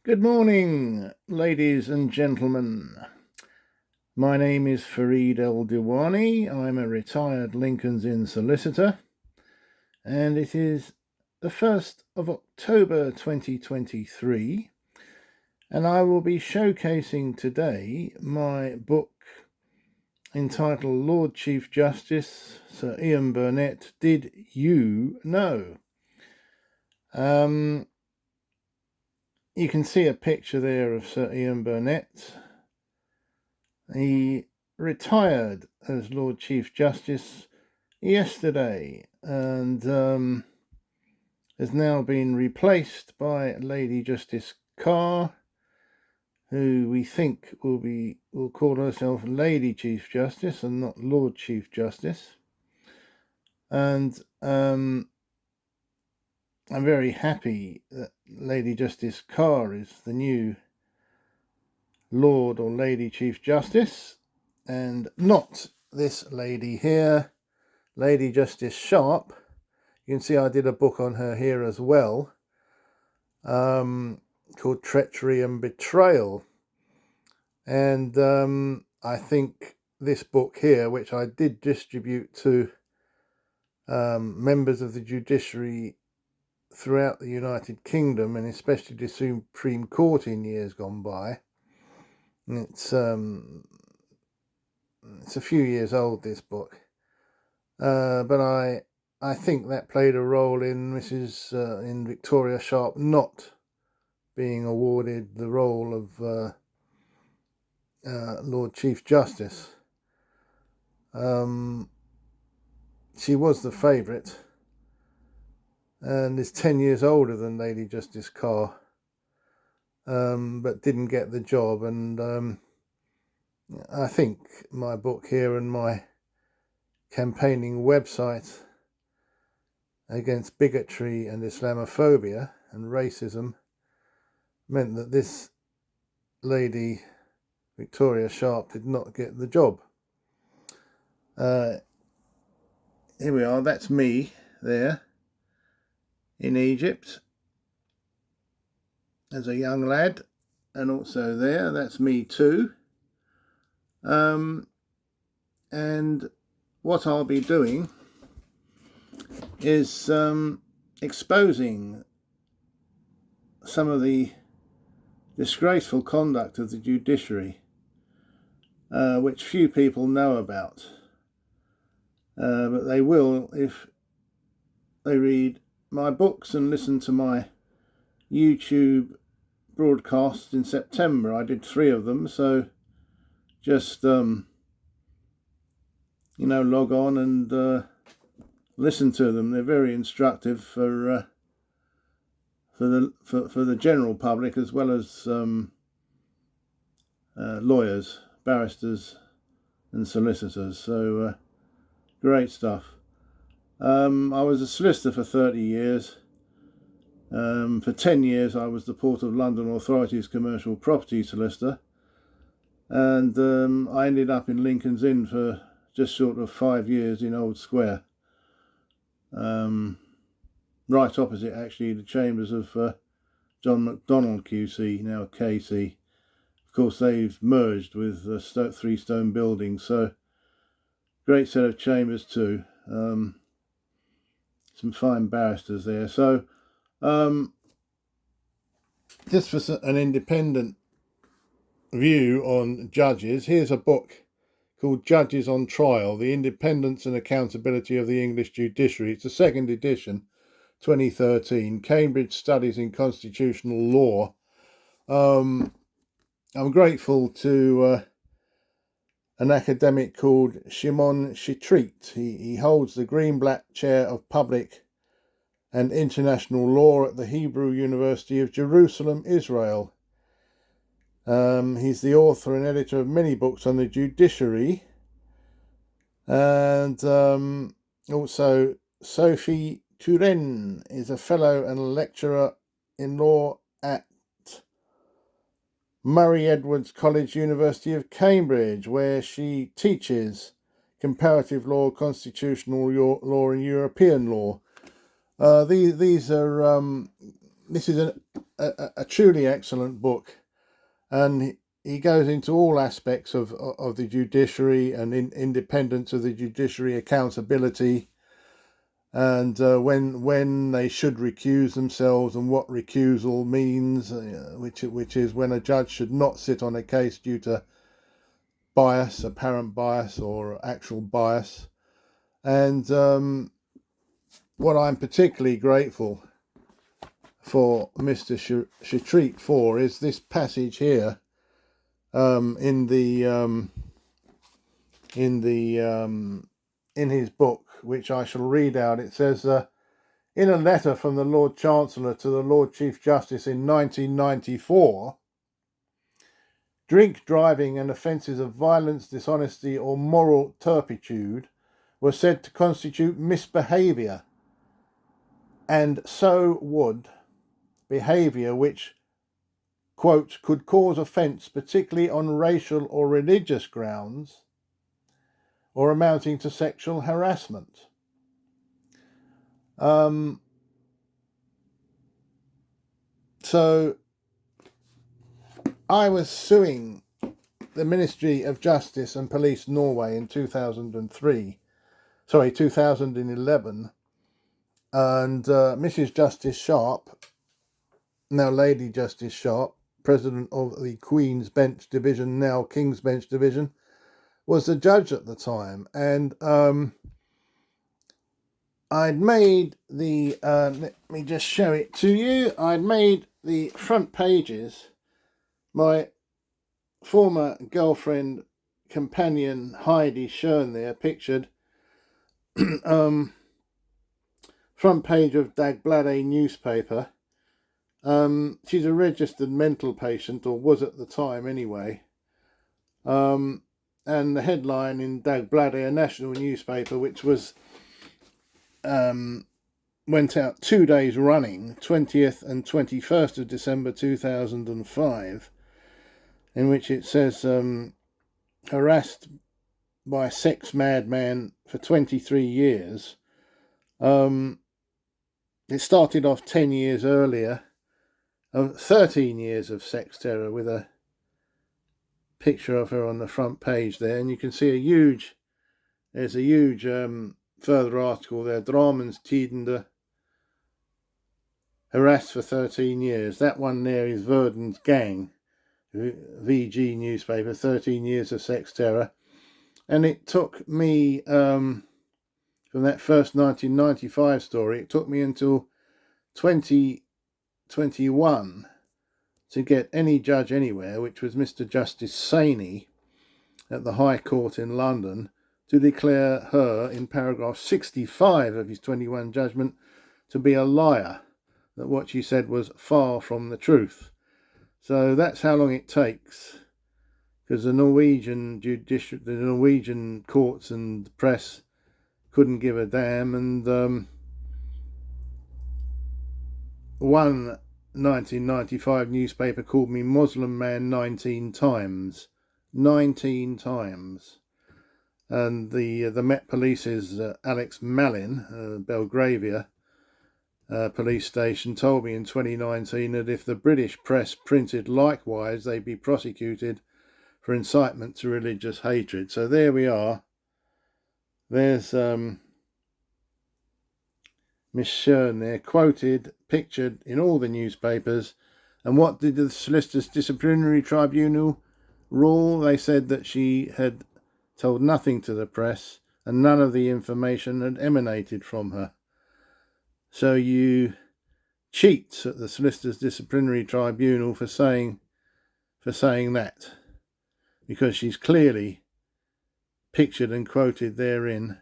Good morning, ladies and gentlemen. My name is Fareed El-Diwani. I'm a retired Lincoln's Inn solicitor, and it is the 1st of October 2023, and I will be showcasing today my book entitled Lord Chief Justice Sir Ian Burnett, Did You Know? You can see a picture there of Sir Ian Burnett. He retired as Lord Chief Justice yesterday and has now been replaced by Lady Justice Carr, who we think will call herself Lady Chief Justice and not Lord Chief Justice. And I'm very happy that Lady Justice Carr is the new Lord or Lady Chief Justice, and not this lady here, Lady Justice Sharp. You can see I did a book on her here as well, called Treachery and Betrayal. And I think this book here, which I did distribute to members of the judiciary throughout the United Kingdom, and especially the Supreme Court in years gone by. It's a few years old, this book, but I think that played a role in in Victoria Sharp not being awarded the role of Lord Chief Justice. She was the favourite, and is 10 years older than Lady Justice Carr, but didn't get the job. And I think my book here and my campaigning website against bigotry and Islamophobia and racism meant that this lady, Victoria Sharp, did not get the job. Here we are, that's me there in Egypt as a young lad, and also there, that's me too. And what I'll be doing is exposing some of the disgraceful conduct of the judiciary, which few people know about, but they will if they read my books and listen to my YouTube broadcasts in September. I did 3 of them, so just log on and listen to them. They're very instructive for the general public, as well as lawyers, barristers and solicitors. So great stuff. I was a solicitor for 30 years. For 10 years I was the Port of London Authority's commercial property solicitor, and I ended up in Lincoln's Inn for just short of 5 years in Old Square, right opposite actually the chambers of John MacDonald QC, now KC. Of course, they've merged with 3 stone buildings, so great set of chambers too. Some fine barristers there. So just for an independent view on judges, here's a book called Judges on Trial, The Independence and Accountability of the English Judiciary. It's the 2nd edition, 2013, Cambridge Studies in Constitutional Law. I'm grateful to an academic called Shimon Shetreat. He holds the Greenblatt Chair of Public and International Law at the Hebrew University of Jerusalem, Israel. He's the author and editor of many books on the judiciary, and also Sophie Turen is a fellow and a lecturer in law at Murray Edwards College, University of Cambridge, where she teaches comparative law, constitutional law and European law. This is a truly excellent book, and he goes into all aspects of the judiciary and independence of the judiciary, accountability, and when they should recuse themselves and what recusal means, which is when a judge should not sit on a case due to bias, apparent bias or actual bias. And what I'm particularly grateful for Mr. Shetreat for is this passage here in his book, which I shall read out. It says, in a letter from the Lord Chancellor to the Lord Chief Justice in 1994, drink driving and offences of violence, dishonesty or moral turpitude were said to constitute misbehaviour, and so would behaviour which, quote, could cause offence particularly on racial or religious grounds or amounting to sexual harassment. So I was suing the Ministry of Justice and Police Norway in 2011, and Mrs. Justice Sharp, now Lady Justice Sharp, President of the Queen's Bench Division, now King's Bench Division, was the judge at the time, and I'd made the, let me just show it to you, I'd made the front pages. My former girlfriend, companion Heidi Schön there, pictured, front page of Dagbladet newspaper. She's a registered mental patient, or was at the time anyway. And the headline in Dagbladet, a national newspaper, which was went out 2 days running, 20th and 21st of December 2005, in which it says, harassed by sex madman for 23 years. It started off 10 years earlier, 13 years of sex terror, with a picture of her on the front page there, and you can see there's a huge further article there, Dramens Tidende, harassed for 13 years. That one there is Verden's Gang, VG newspaper, 13 years of sex terror. And it took me, from that first 1995 story, it took me until 2021 to get any judge anywhere, which was Mr. Justice Saini at the High Court in London, to declare her, in paragraph 65 of his 21 judgment, to be a liar, that what she said was far from the truth. So that's how long it takes, because the Norwegian courts and press couldn't give a damn, and one 1995 newspaper called me Muslim man 19 times. 19 times. And the Met Police's Alex Malin, Belgravia police station, told me in 2019 that if the British press printed likewise, they'd be prosecuted for incitement to religious hatred. So there we are. There's Miss Schön there, quoted, pictured in all the newspapers. And what did the Solicitors Disciplinary Tribunal rule? They said that she had told nothing to the press and none of the information had emanated from her. So you cheat at the Solicitors Disciplinary Tribunal for saying that, because she's clearly pictured and quoted therein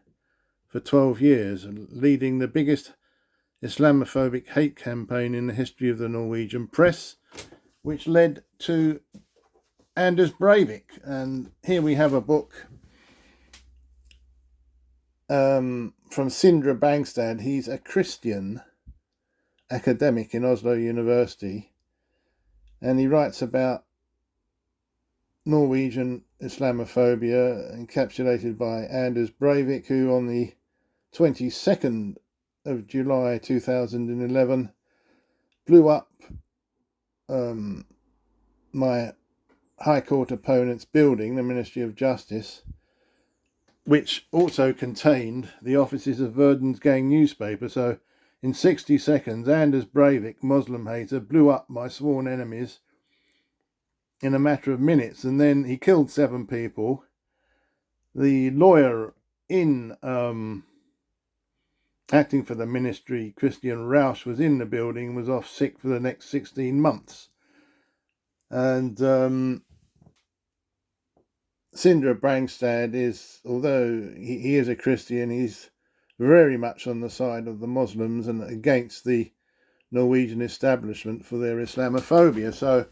for 12 years, leading the biggest Islamophobic hate campaign in the history of the Norwegian press, which led to Anders Breivik. And here we have a book from Sindre Bangstad. He's a Christian academic in Oslo University, and he writes about Norwegian Islamophobia, encapsulated by Anders Breivik, who on the 22nd of July 2011 blew up my High Court opponent's building, the Ministry of Justice, which also contained the offices of Verdun's Gang newspaper. So in 60 seconds, Anders Breivik, Muslim hater, blew up my sworn enemies in a matter of minutes, and then he killed 7 people. The lawyer in acting for the ministry, Christian Rausch, was in the building, was off sick for the next 16 months. And Sindre Brangstad is, although he is a Christian, he's very much on the side of the Muslims and against the Norwegian establishment for their Islamophobia. So,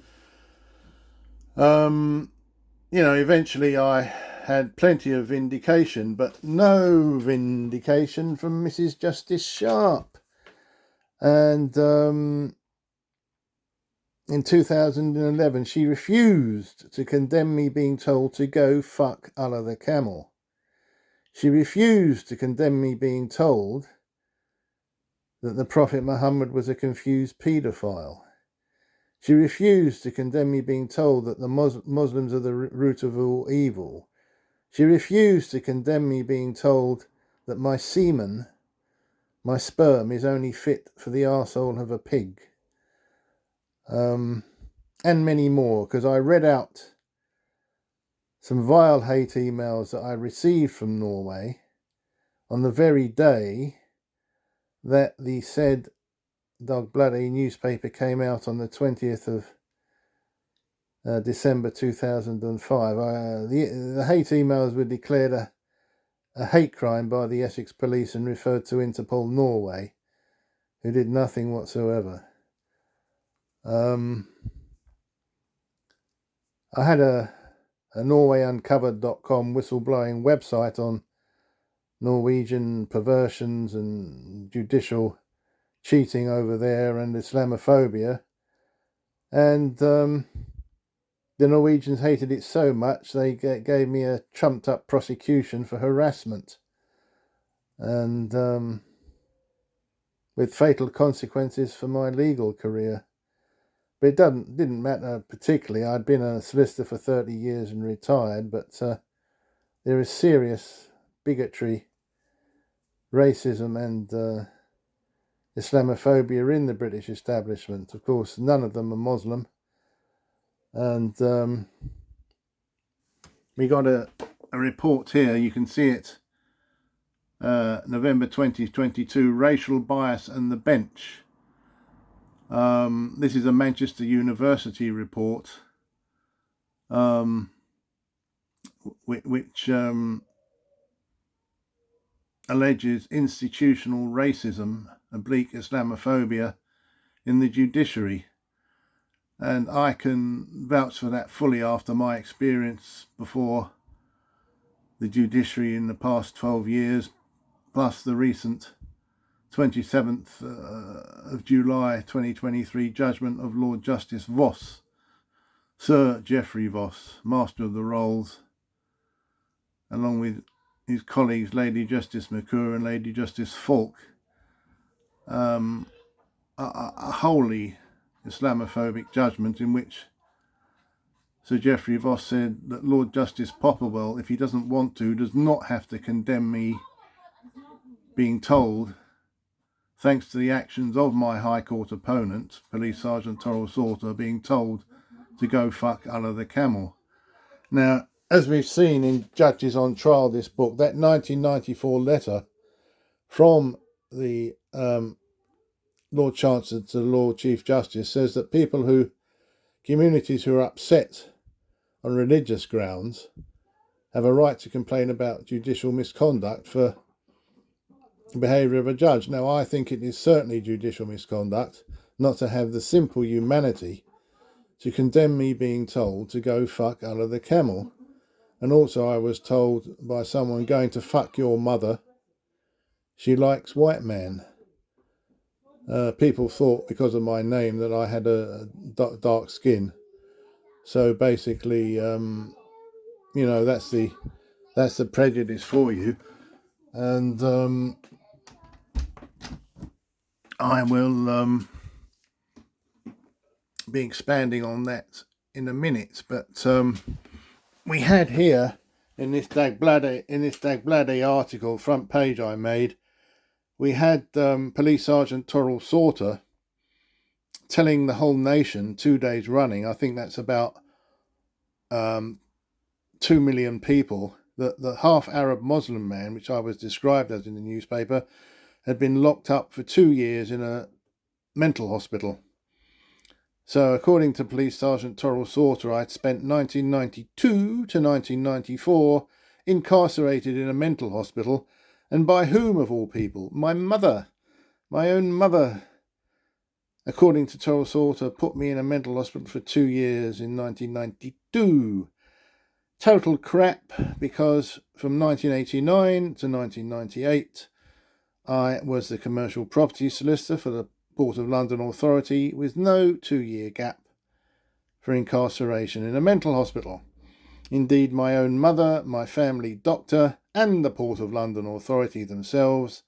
eventually I had plenty of vindication, but no vindication from Mrs. Justice Sharp. And in 2011, she refused to condemn me being told to go fuck Allah the camel. She refused to condemn me being told that the Prophet Muhammad was a confused paedophile. She refused to condemn me being told that the Muslims are the root of all evil. She refused to condemn me being told that my semen, my sperm, is only fit for the arsehole of a pig. And many more, because I read out some vile hate emails that I received from Norway on the very day that the said Dagbladet newspaper came out on the 20th of December 2005. The hate emails were declared a hate crime by the Essex police and referred to Interpol Norway, who did nothing whatsoever. I had a NorwayUncovered.com whistleblowing website on Norwegian perversions and judicial cheating over there and Islamophobia. And the Norwegians hated it so much they gave me a trumped up prosecution for harassment, and with fatal consequences for my legal career. But it didn't matter particularly. I'd been a solicitor for 30 years and retired, but there is serious bigotry, racism and Islamophobia in the British establishment. Of course, none of them are Muslim. And we got a report here, you can see it, November 2022, Racial Bias and the Bench. This is a Manchester University report, which alleges institutional racism, oblique Islamophobia in the judiciary. And I can vouch for that fully after my experience before the judiciary in the past 12 years, plus the recent 27th of July 2023 judgment of Lord Justice Voss, Sir Geoffrey Voss, Master of the Rolls, along with his colleagues Lady Justice McClure and Lady Justice Falk, a wholly Islamophobic judgment in which Sir Geoffrey Voss said that Lord Justice Popplewell, if he doesn't want to, does not have to condemn me being told, thanks to the actions of my High Court opponent, Police Sergeant Torrell Salter, being told to go fuck Allah the camel. Now, as we've seen in Judges on Trial, this book, that 1994 letter from the Lord Chancellor to the Lord Chief Justice says that communities who are upset on religious grounds have a right to complain about judicial misconduct for the behaviour of a judge. Now, I think it is certainly judicial misconduct not to have the simple humanity to condemn me being told to go fuck Allah the camel. And also I was told by someone, going to fuck your mother, she likes white man. People thought because of my name that I had a dark skin. So basically, that's the prejudice for you. And I will be expanding on that in a minute, but we had here in this Dagbladet article, front page I made, we had Police Sergeant Torrell Sauter telling the whole nation 2 days running, I think that's about 2 million people, that the half Arab Muslim man, which I was described as in the newspaper, had been locked up for 2 years in a mental hospital. So according to Police Sergeant Torrell Sauter, I'd spent 1992 to 1994 incarcerated in a mental hospital, and by whom of all people? My mother, my own mother, according to Torrell Sauter, put me in a mental hospital for 2 years in 1992. Total crap, because from 1989 to 1998 I was the commercial property solicitor for the Port of London Authority, with no 2-year gap for incarceration in a mental hospital. Indeed, my own mother, my family doctor, and the Port of London Authority themselves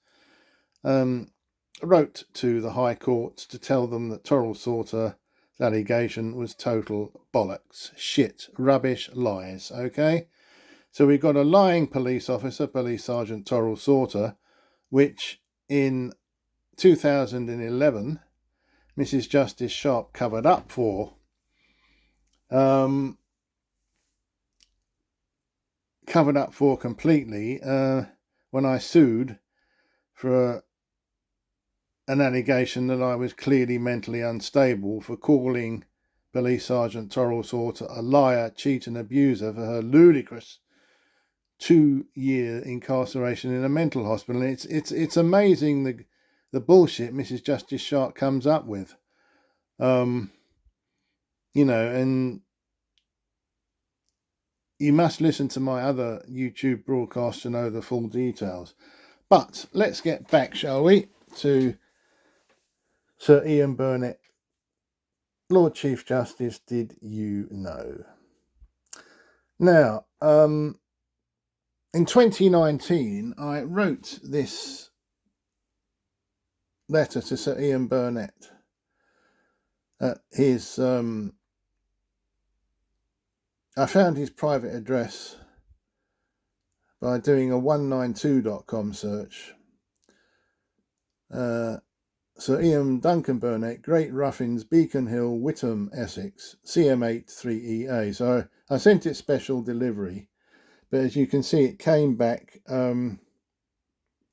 wrote to the High Court to tell them that Torrell Sauter's allegation was total bollocks, shit, rubbish, lies, okay? So we've got a lying police officer, Police Sergeant Torrell Sauter, which in 2011 Mrs. Justice Sharp covered up for. Covered up for completely when I sued for an allegation that I was clearly mentally unstable for calling Police Sergeant Torrell Sauter a liar, cheat and abuser for her ludicrous 2-year incarceration in a mental hospital. It's amazing the bullshit Mrs. Justice Sharp comes up with. And you must listen to my other YouTube broadcast to know the full details. But let's get back, shall we, to Sir Ian Burnett, Lord Chief Justice, did you know? Now, in 2019, I wrote this letter to Sir Ian Burnett at his... I found his private address by doing a 192.com search. Sir Ian Duncan Burnett, Great Ruffins, Beacon Hill, Whittam, Essex, CM8 3EA. So I sent it special delivery, but as you can see, it came back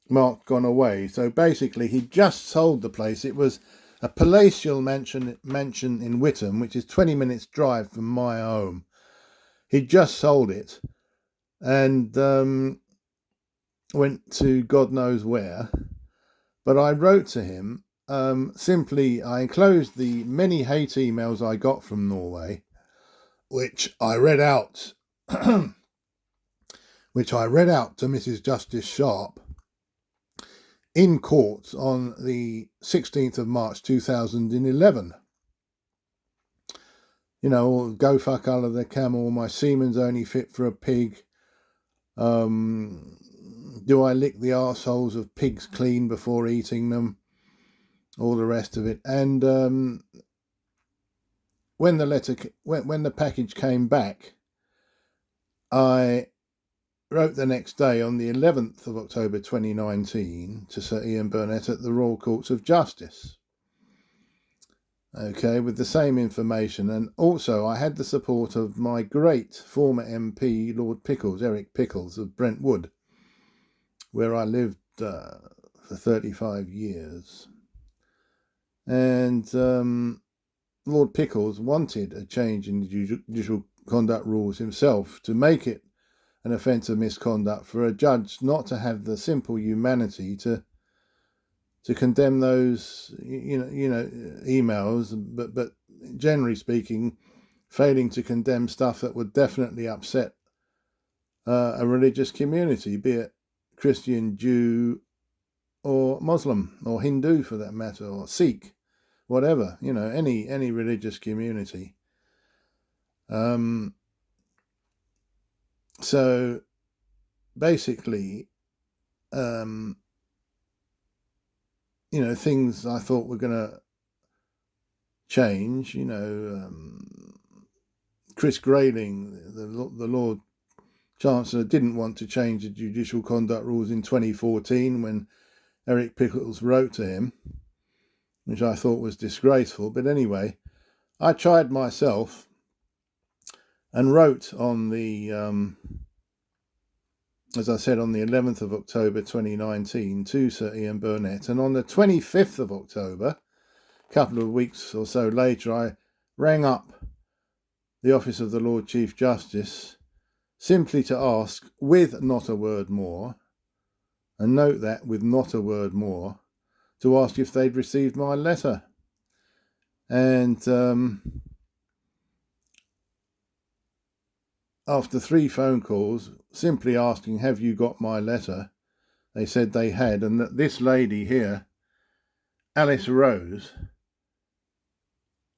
marked gone away. So basically, he just sold the place. It was a palatial mansion in Whittam, which is 20 minutes drive from my home. He just sold it and went to God knows where. But I wrote to him, simply, I enclosed the many hate emails I got from Norway, which I read out, to Mrs. Justice Sharp in court on the 16th of March 2011. Go fuck all of the camel, my semen's only fit for a pig. Do I lick the arseholes of pigs clean before eating them? All the rest of it. And when the package came back, I wrote the next day on the 11th of October 2019 to Sir Ian Burnett at the Royal Courts of Justice. Okay, with the same information, and also I had the support of my great former MP, Lord Pickles, Eric Pickles of Brentwood, where I lived for 35 years. And Lord Pickles wanted a change in the judicial conduct rules himself to make it an offence of misconduct for a judge not to have the simple humanity to condemn those emails, but generally speaking, failing to condemn stuff that would definitely upset a religious community, be it Christian, Jew, or Muslim, or Hindu for that matter, or Sikh, whatever, any religious community. So basically, things I thought were going to change. Chris Grayling, the Lord Chancellor, didn't want to change the judicial conduct rules in 2014 when Eric Pickles wrote to him, which I thought was disgraceful. But anyway, I tried myself and wrote on the, as I said, on the 11th of October 2019 to Sir Ian Burnett. And on the 25th of October, a couple of weeks or so later, I rang up the Office of the Lord Chief Justice simply to ask, with not a word more, and note that, with not a word more, to ask if they'd received my letter. And after 3 phone calls, simply asking, have you got my letter? They said they had, and that this lady here, Alice Rose,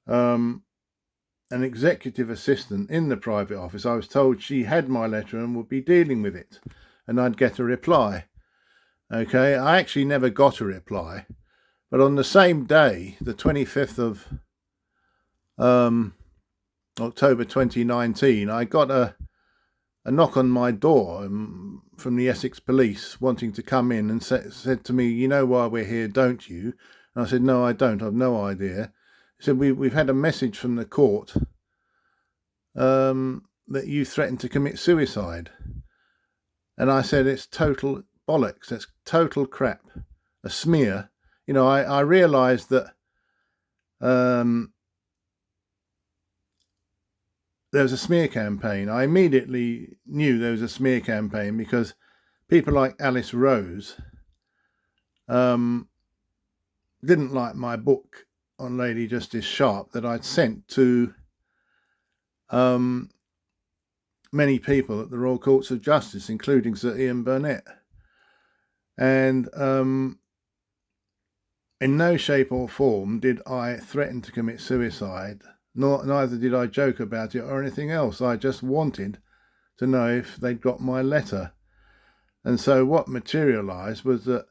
an executive assistant in the private office, I was told she had my letter and would be dealing with it, and I'd get a reply. Okay, I actually never got a reply, but on the same day, the 25th of October 2019, I got a knock on my door from the Essex Police wanting to come in and said to me, you know why we're here, don't you? And I said, no, I don't. I've no idea. He said, we've had a message from the court that you threatened to commit suicide. And I said, it's total bollocks. That's total crap. A smear. I realised that there was a smear campaign. I immediately knew there was a smear campaign because people like Alice Rose didn't like my book on Lady Justice Sharp that I'd sent to many people at the Royal Courts of Justice, including Sir Ian Burnett. And in no shape or form did I threaten to commit suicide, neither did I joke about it or anything else. I just wanted to know if they'd got my letter. And so what materialised was that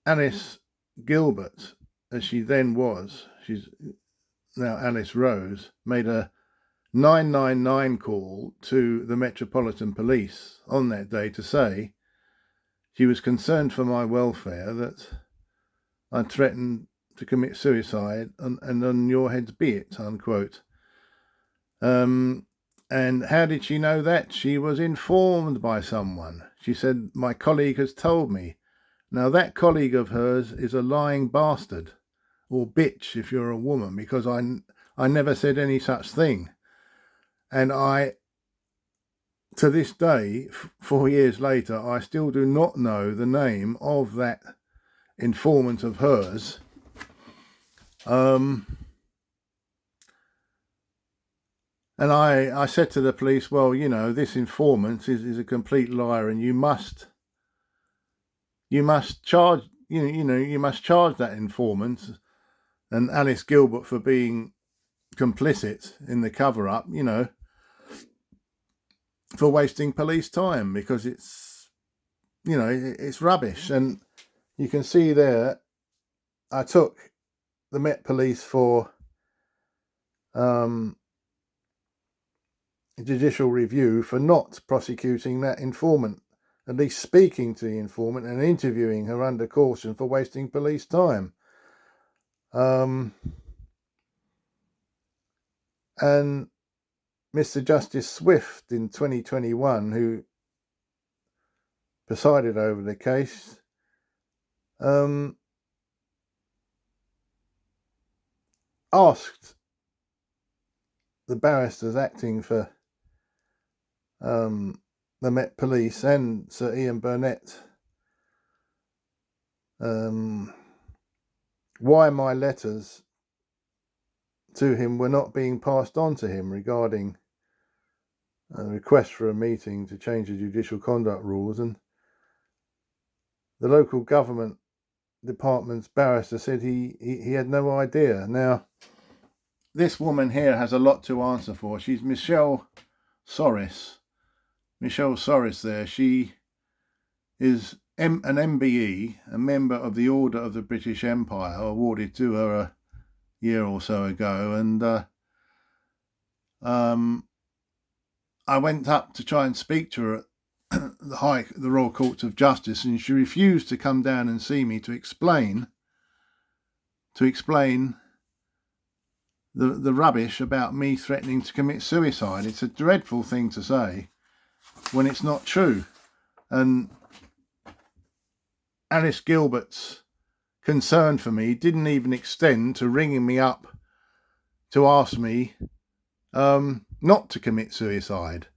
Alice Gilbert, as she then was, she's now Alice Rose, made a 999 call to the Metropolitan Police on that day to say she was concerned for my welfare, that I'd threatened to commit suicide, and on your heads be it, unquote. And how did she know that? She was informed by someone. She said, my colleague has told me. Now that colleague of hers is a lying bastard, or bitch if you're a woman, because I never said any such thing. And to this day, 4 years later, I still do not know the name of that informant of hers. And I said to the police, well, this informant is a complete liar, and you must charge, you must charge that informant and Alice Gilbert for being complicit in the cover-up, for wasting police time, because it's rubbish. And you can see there, I took the Met Police for judicial review for not prosecuting that informant, at least speaking to the informant and interviewing her under caution for wasting police time. And Mr. Justice Swift in 2021, who presided over the case, asked the barristers acting for the Met Police and Sir Ian Burnett why my letters to him were not being passed on to him regarding a request for a meeting to change the judicial conduct rules. And the local government department's barrister said he had no idea. Now, this woman here has a lot to answer for. She's Michelle Soris. Michelle Soris there. She is an MBE, a member of the Order of the British Empire, awarded to her year or so ago, and I went up to try and speak to her at the Royal Courts of Justice, and she refused to come down and see me to explain the rubbish about me threatening to commit suicide. It's a dreadful thing to say when it's not true. And Alice Gilbert's concern for me didn't even extend to ringing me up to ask me not to commit suicide.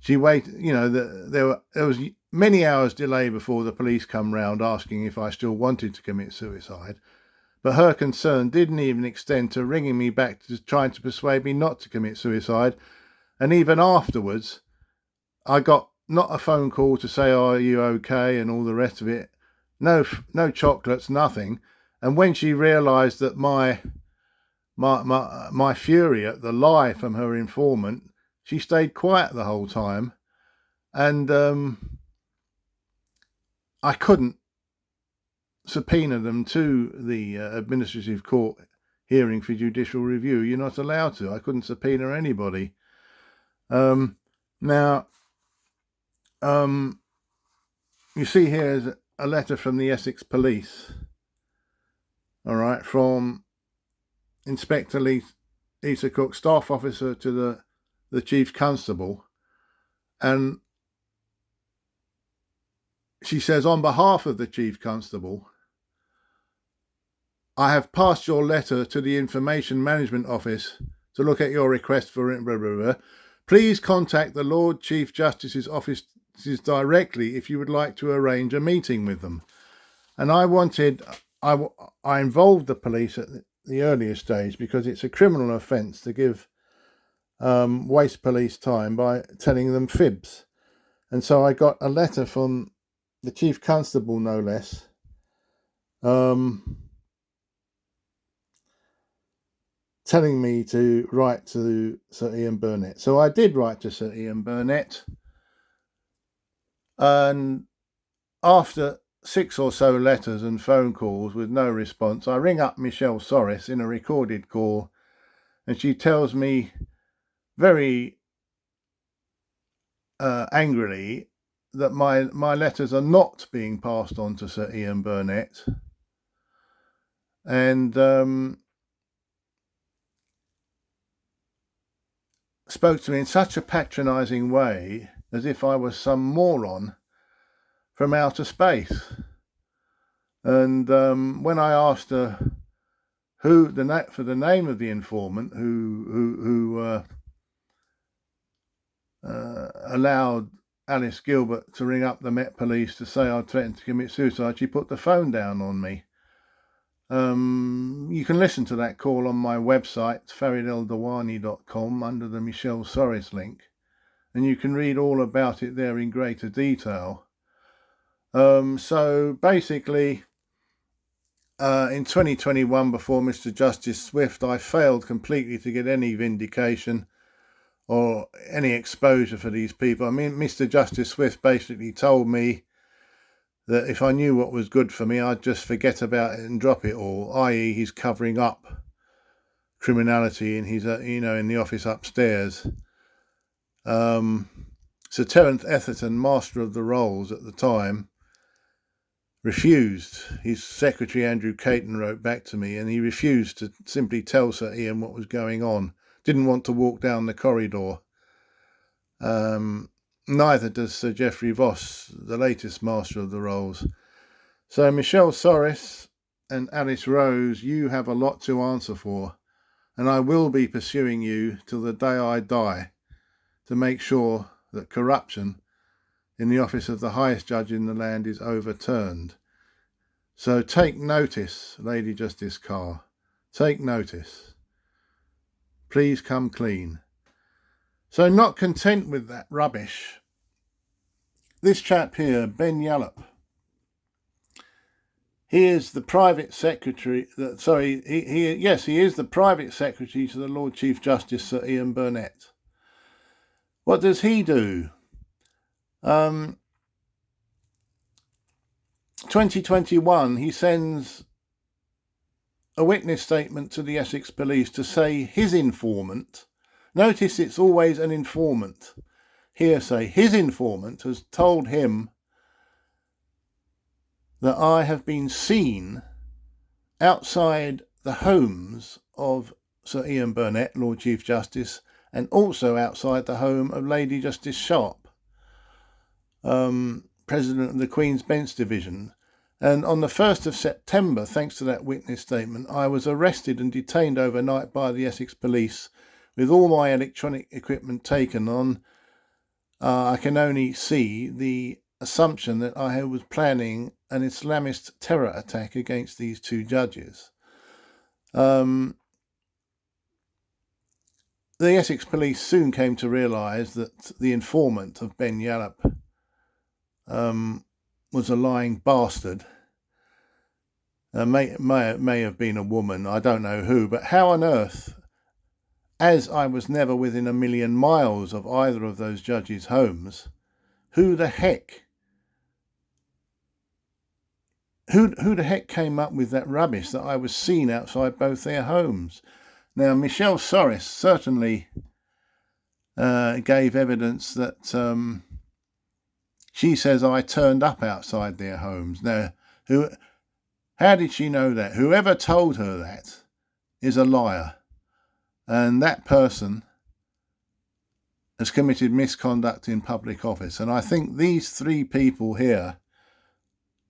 She waited, there was many hours delay before the police come round asking if I still wanted to commit suicide. But her concern didn't even extend to ringing me back to trying to persuade me not to commit suicide. And even afterwards, I got not a phone call to say, "Oh, are you okay?" and all the rest of it. No chocolates, nothing. And when she realised that my fury at the lie from her informant, she stayed quiet the whole time. And I couldn't subpoena them to the administrative court hearing for judicial review. You're not allowed to. I couldn't subpoena anybody. Now, you see here is a letter from the Essex Police. All right, from Inspector Lisa Cook, staff officer to the Chief Constable, and she says, on behalf of the Chief Constable, I have passed your letter to the Information Management Office to look at your request for blah, blah, blah. Please contact the Lord Chief Justice's offices directly if you would like to arrange a meeting with them. And I involved the police at the earlier stage because it's a criminal offence to give waste police time by telling them fibs. And so I got a letter from the Chief Constable, no less, telling me to write to Sir Ian Burnett. So I did write to Sir Ian Burnett, and after 6 or so letters and phone calls with no response, I ring up Michelle Soris in a recorded call, and she tells me very angrily that my letters are not being passed on to Sir Ian Burnett, and spoke to me in such a patronising way as if I was some moron from outer space. And when I asked her for the name of the informant who allowed Alice Gilbert to ring up the Met Police to say I'd threatened to commit suicide, she put the phone down on me. You can listen to that call on my website, farideldawani.com, under the Michelle Soris link, and you can read all about it there in greater detail. So basically, in 2021, before Mr. Justice Swift, I failed completely to get any vindication or any exposure for these people. I mean, Mr. Justice Swift basically told me that if I knew what was good for me, I'd just forget about it and drop it all, i.e. he's covering up criminality in his, in the office upstairs. Sir Terence Etherton, Master of the Rolls at the time, refused. His secretary, Andrew Caton, wrote back to me, and he refused to simply tell Sir Ian what was going on. Didn't want to walk down the corridor. Neither does Sir Geoffrey Voss, the latest Master of the Rolls. So Michelle Soris and Alice Rose, you have a lot to answer for, and I will be pursuing you till the day I die to make sure that corruption in the office of the highest judge in the land is overturned. So take notice, Lady Justice Carr. Take notice. Please come clean. So not content with that rubbish, this chap here, Ben Yallop, he is the private secretary, he is the private secretary to the Lord Chief Justice Sir Ian Burnett. What does he do? 2021, he sends a witness statement to the Essex Police to say his informant, notice it's always an informant, hearsay, his informant has told him that I have been seen outside the homes of Sir Ian Burnett, Lord Chief Justice, and also outside the home of Lady Justice Sharp, President of the Queen's Bench Division. And on the 1st of September, thanks to that witness statement, I was arrested and detained overnight by the Essex Police with all my electronic equipment taken on. I can only see the assumption that I was planning an Islamist terror attack against these two judges. The Essex Police soon came to realise that the informant of Ben Yallop was a lying bastard. May have been a woman, I don't know who, but how on earth, as I was never within a million miles of either of those judges' homes, who the heck came up with that rubbish that I was seen outside both their homes? Now, Michelle Soris certainly gave evidence that she says I turned up outside their homes. Now, how did she know that? Whoever told her that is a liar. And that person has committed misconduct in public office. And I think these three people here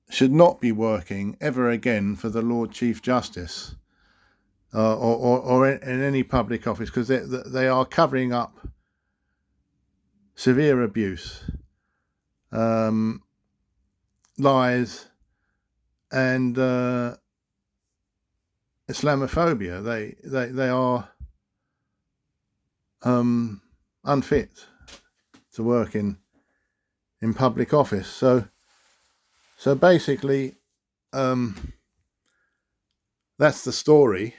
should not be working ever again for the Lord Chief Justice or in any public office, because they are covering up severe abuse, lies, and Islamophobia. They are unfit to work in public office. So basically, that's the story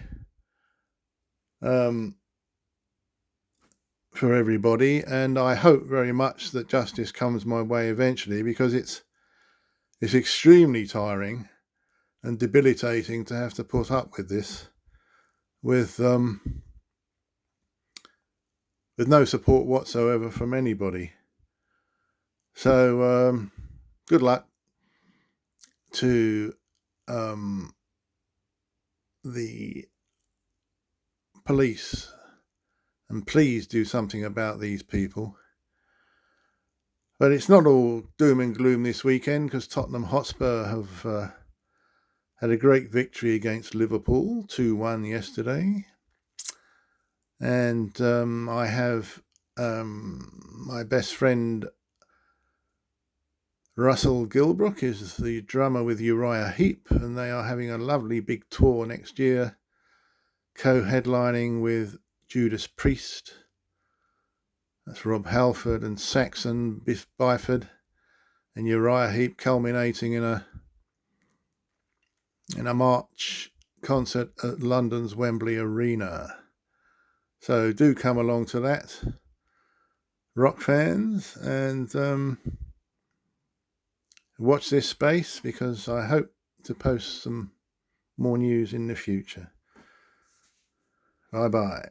for everybody, and I hope very much that justice comes my way eventually, because it's extremely tiring and debilitating to have to put up with this, with no support whatsoever from anybody. So good luck to the police, and please do something about these people. But it's not all doom and gloom this weekend, because Tottenham Hotspur have had a great victory against Liverpool, 2-1 yesterday. And I have my best friend Russell Gilbrook is the drummer with Uriah Heep, and they are having a lovely big tour next year, co-headlining with Judas Priest. That's Rob Halford and Saxon, Biff Byford, and Uriah Heep, culminating in a March concert at London's Wembley Arena. So do come along to that, rock fans, and watch this space, because I hope to post some more news in the future. Bye bye.